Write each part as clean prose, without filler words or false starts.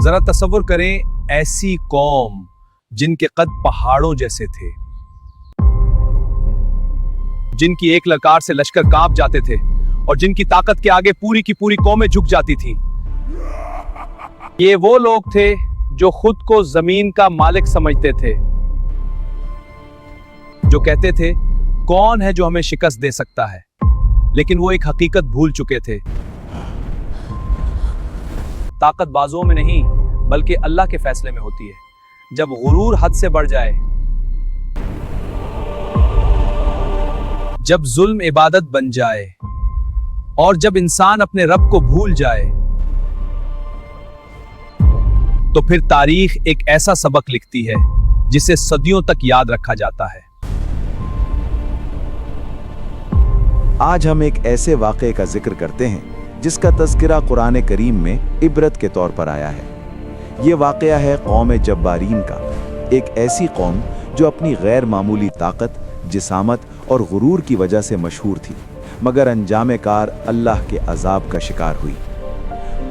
जरा तसव्वुर करें ऐसी कौम जिनके कद पहाड़ों जैसे थे, जिनकी एक ललकार से लश्कर कांप जाते थे और जिनकी ताकत के आगे पूरी की पूरी कौमें झुक जाती थी। ये वो लोग थे जो खुद को जमीन का मालिक समझते थे, जो कहते थे कौन है जो हमें शिकस्त दे सकता है, लेकिन वो एक हकीकत भूल चुके थे। ताकत बाजुओं में नहीं बल्कि अल्लाह के फैसले में होती है। जब गुरूर हद से बढ़ जाए, जब जुल्म इबादत बन जाए और जब इंसान अपने रब को भूल जाए, तो फिर तारीख एक ऐसा सबक लिखती है जिसे सदियों तक याद रखा जाता है। आज हम एक ऐसे वाक़े का जिक्र करते हैं जिसका तज़किरा कुरान करीम में इबरत के तौर पर आया है। ये वाक़या है कौम जब्बारीन का, एक ऐसी कौम जो अपनी गैर मामूली ताकत, जिसामत और गुरूर की वजह से मशहूर थी, मगर अंजाम कार अल्लाह के अजाब का शिकार हुई।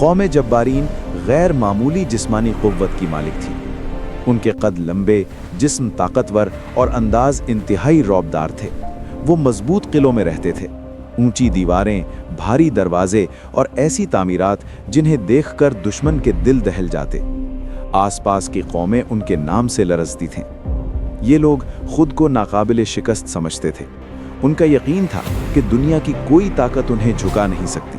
कौम जब्बारीन गैर मामूली जिस्मानी क़ुव्वत की मालिक थी। उनके कद लंबे, जिस्म ताकतवर और अंदाज इंतहाई रौबदार थे। वो मजबूत किलों में रहते थे। ऊंची दीवारें, भारी दरवाजे और ऐसी तामीरात जिन्हें देखकर दुश्मन के दिल दहल जाते। आसपास की कौमें उनके नाम से लरजती थीं। ये लोग खुद को नाकाबिल शिकस्त समझते थे। उनका यकीन था कि दुनिया की कोई ताकत उन्हें झुका नहीं सकती।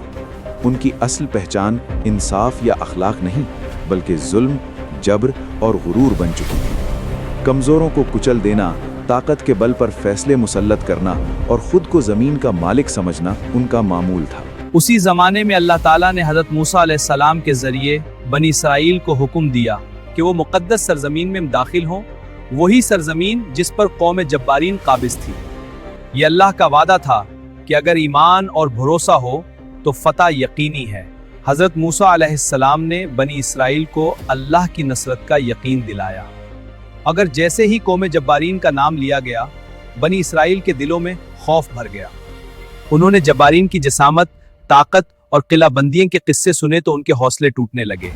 उनकी असल पहचान इंसाफ या अखलाक नहीं बल्कि जुल्म, जबर और गुरूर बन चुकी थी। कमज़ोरों को कुचल देना, ताकत के बल पर फैसले मुसल्लत करना और खुद को ज़मीन का मालिक समझना उनका मामूल था। उसी ज़माने में अल्लाह ताला ने हज़रत मूसा अलैहिस्सलाम के ज़रिए बनी इसराइल को हुक्म दिया कि वो मुक़द्दस सरज़मीन में दाखिल हों, वही सरज़मीन जिस पर कौम जब्बारीन काबिज़ थी। ये अल्लाह का वादा था कि अगर ईमान और भरोसा हो तो फ़तह यकीनी है। हज़रत मूसा अलैहिस्सलाम ने बनी इसराइल को अल्लाह की नसरत का यकीन दिलाया। अगर जैसे ही कौम जब्बारीन का नाम लिया गया, बनी इसराइल के दिलों में खौफ भर गया। उन्होंने जब्बारीन की जसामत, ताकत और किलाबंदियों के किस्से सुने तो उनके हौसले टूटने लगे।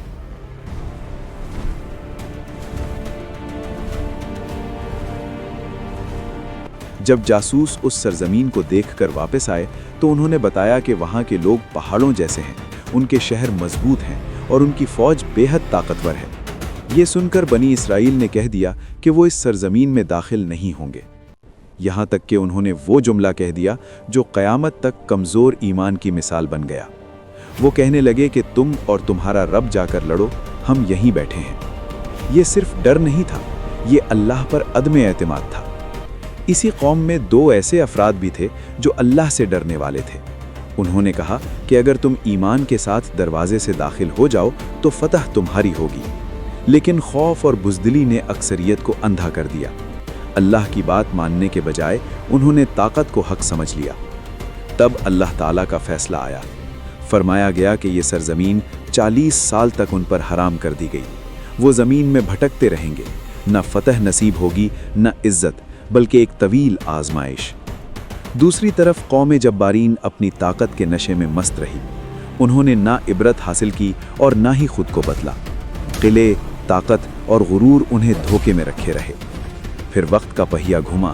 जब जासूस उस सरजमीन को देखकर वापस आए तो उन्होंने बताया कि वहाँ के लोग पहाड़ों जैसे हैं, उनके शहर मजबूत हैं और उनकी फौज बेहद ताकतवर है। ये सुनकर बनी इसराइल ने कह दिया कि वो इस सरजमीन में दाखिल नहीं होंगे। यहाँ तक कि उन्होंने वो जुमला कह दिया जो क़यामत तक कमज़ोर ईमान की मिसाल बन गया। वो कहने लगे कि तुम और तुम्हारा रब जाकर लड़ो, हम यहीं बैठे हैं। ये सिर्फ डर नहीं था, ये अल्लाह पर अदम एतमाद था। इसी कौम में दो ऐसे अफराद भी थे जो अल्लाह से डरने वाले थे। उन्होंने कहा कि अगर तुम ईमान के साथ दरवाजे से दाखिल हो जाओ तो फतह तुम्हारी होगी। लेकिन खौफ और बुज़दिली ने अक्सरियत को अंधा कर दिया। अल्लाह की बात मानने के बजाय उन्होंने ताकत को हक समझ लिया। तब अल्लाह ताला का फैसला आया। फरमाया गया कि ये सरजमीन 40 साल तक उन पर हराम कर दी गई। वो ज़मीन में भटकते रहेंगे, न फतह नसीब होगी न इज़्ज़त, बल्कि एक तवील आजमाइश। दूसरी तरफ कौम जब्बारीन अपनी ताकत के नशे में मस्त रही। उन्होंने ना इबरत हासिल की और ना ही खुद को बदला। किले, ताकत और गुरूर उन्हें धोखे में रखे रहे। फिर वक्त का पहिया घुमा।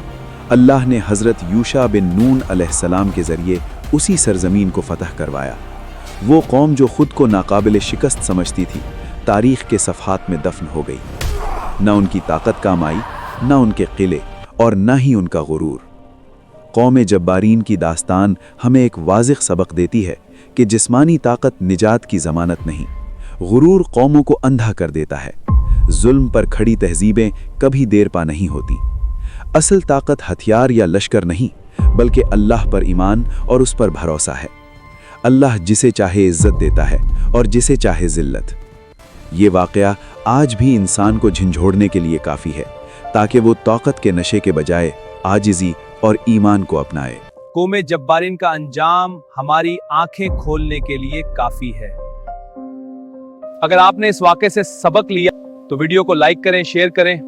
अल्लाह ने हज़रत यूशा बिन नून अलैहिस्सलाम के ज़रिए उसी सरजमीन को फतह करवाया। वो कौम जो खुद को नाकाबिल शिकस्त समझती थी, तारीख़ के सफ़हात में दफन हो गई। न उनकी ताकत काम आई, न उनके किले और न ही उनका गुरूर। कौम जब्बारीन की दास्तान हमें एक वाज़िह सबक देती है कि जिस्मानी ताकत निजात की ज़मानत नहीं, गुरूर कौमों को अंधा कर देता है। जुल्म पर खड़ी तहजीबें कभी देर पा नहीं होती। असल ताकत हथियार या लश्कर नहीं बल्कि अल्लाह पर ईमान और उस पर भरोसा है। अल्लाह जिसे चाहे इज्जत देता है और जिसे चाहे जिल्लत। ये वाक़या आज भी इंसान को झंझोड़ने के लिए काफ़ी है ताकि वो ताकत के नशे के बजाय आजिज़ी और ईमान को अपनाए। कौम जब्बारीन का अंजाम हमारी आंखें खोलने के लिए काफ़ी है। अगर आपने इस वाक़े से सबक लिया तो वीडियो को लाइक करें, शेयर करें